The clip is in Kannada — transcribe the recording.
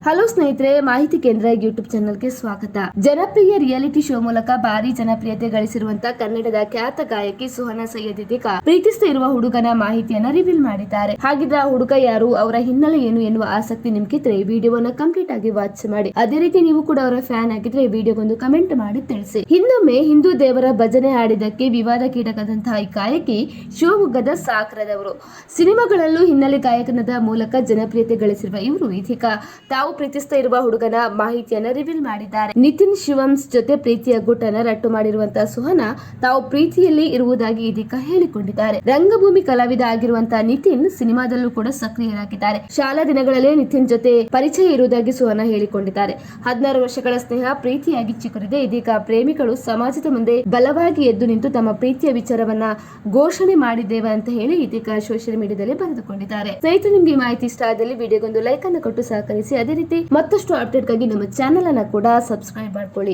ಹಲೋ ಸ್ನೇಹಿತರೆ, ಮಾಹಿತಿ ಕೇಂದ್ರ ಯೂಟ್ಯೂಬ್ ಚಾನೆಲ್ಗೆ ಸ್ವಾಗತ. ಜನಪ್ರಿಯ ರಿಯಾಲಿಟಿ ಶೋ ಮೂಲಕ ಭಾರಿ ಜನಪ್ರಿಯತೆ ಗಳಿಸಿರುವಂತಹ ಕನ್ನಡದ ಖ್ಯಾತ ಗಾಯಕಿ ಸುಹಾನಾ ಸೈಯದ್ ಇದೀಗ ಪ್ರೀತಿಸ್ತಾ ಇರುವ ಹುಡುಗನ ಮಾಹಿತಿಯನ್ನ ರಿವೀಲ್ ಮಾಡಿದ್ದಾರೆ. ಹಾಗಿದ್ರೆ ಆ ಹುಡುಗ ಯಾರು, ಅವರ ಹಿನ್ನೆಲೆ ಏನು ಎನ್ನುವ ಆಸಕ್ತಿ ನಿಮ್ಗಿದ್ರೆ ಈ ವಿಡಿಯೋವನ್ನ ಕಂಪ್ಲೀಟ್ ಆಗಿ ವಾಚ್ ಮಾಡಿ. ಅದೇ ರೀತಿ ನೀವು ಕೂಡ ಅವರ ಫ್ಯಾನ್ ಆಗಿದ್ರೆ ಈ ವಿಡಿಯೋಗೊಂದು ಕಮೆಂಟ್ ಮಾಡಿ ತಿಳಿಸಿ. ಹಿಂದೊಮ್ಮೆ ಹಿಂದೂ ದೇವರ ಭಜನೆ ಹಾಡಿದ್ದಕ್ಕೆ ವಿವಾದಕ್ಕೀಡಾದಂತಹ ಈ ಗಾಯಕಿ ಶಿವಮೊಗ್ಗದ ಸಾಗರದವರು. ಸಿನಿಮಾಗಳಲ್ಲೂ ಹಿನ್ನೆಲೆ ಗಾಯಕನದ ಮೂಲಕ ಜನಪ್ರಿಯತೆ ಗಳಿಸಿರುವ ಇವರು ಇದೀಗ ತಾವು ಪ್ರೀತಿಸ್ತಾ ಇರುವ ಹುಡುಗನ ಮಾಹಿತಿಯನ್ನ ರಿವೀಲ್ ಮಾಡಿದ್ದಾರೆ. ನಿತಿನ್ ಶಿವಮ್ಸ್ ಜೊತೆ ಪ್ರೀತಿಯ ಗುಟ್ಟನ್ನ ರಟ್ಟು ಮಾಡಿರುವಂತಹ ಸುಹಾನಾ ತಾವು ಪ್ರೀತಿಯಲ್ಲಿ ಇರುವುದಾಗಿ ಇದೀಗ ಹೇಳಿಕೊಂಡಿದ್ದಾರೆ. ರಂಗಭೂಮಿ ಕಲಾವಿದ ಆಗಿರುವಂತಹ ನಿತಿನ್ ಸಿನಿಮಾದಲ್ಲೂ ಕೂಡ ಸಕ್ರಿಯರಾಗಿದ್ದಾರೆ. ಶಾಲಾ ದಿನಗಳಲ್ಲೇ ನಿತಿನ್ ಜೊತೆ ಪರಿಚಯ ಇರುವುದಾಗಿ ಸುಹಾನಾ ಹೇಳಿಕೊಂಡಿದ್ದಾರೆ. 16 ವರ್ಷಗಳ ಸ್ನೇಹ ಪ್ರೀತಿಯಾಗಿ ಚಿಗುರಿದೆ. ಇದೀಗ ಪ್ರೇಮಿಗಳು ಸಮಾಜದ ಮುಂದೆ ಬಲವಾಗಿ ಎದ್ದು ನಿಂತು ತಮ್ಮ ಪ್ರೀತಿಯ ವಿಚಾರವನ್ನ ಘೋಷಣೆ ಮಾಡಿದ್ದೇವೆ ಅಂತ ಹೇಳಿ ಇದೀಗ ಸೋಷಿಯಲ್ ಮೀಡಿಯಾದಲ್ಲಿ ಬರೆದುಕೊಂಡಿದ್ದಾರೆ. ಸ್ನೇಹಿತರೆ, ನಿಮ್ಗೆ ಮಾಹಿತಿ ಇಷ್ಟ ಆದಲ್ಲಿ ವಿಡಿಯೋಗೊಂದು ಲೈಕ್ ಅನ್ನು ಕೊಟ್ಟು ಸಹಕರಿಸಿ. ಅದೇ ರೀತಿ ಮತ್ತಷ್ಟು ಅಪ್ಡೇಟ್ಗಾಗಿ ನಮ್ಮ ಚಾನೆಲ್ ಅನ್ನು ಕೂಡ ಸಬ್ಸ್ಕ್ರೈಬ್ ಮಾಡ್ಕೊಳ್ಳಿ.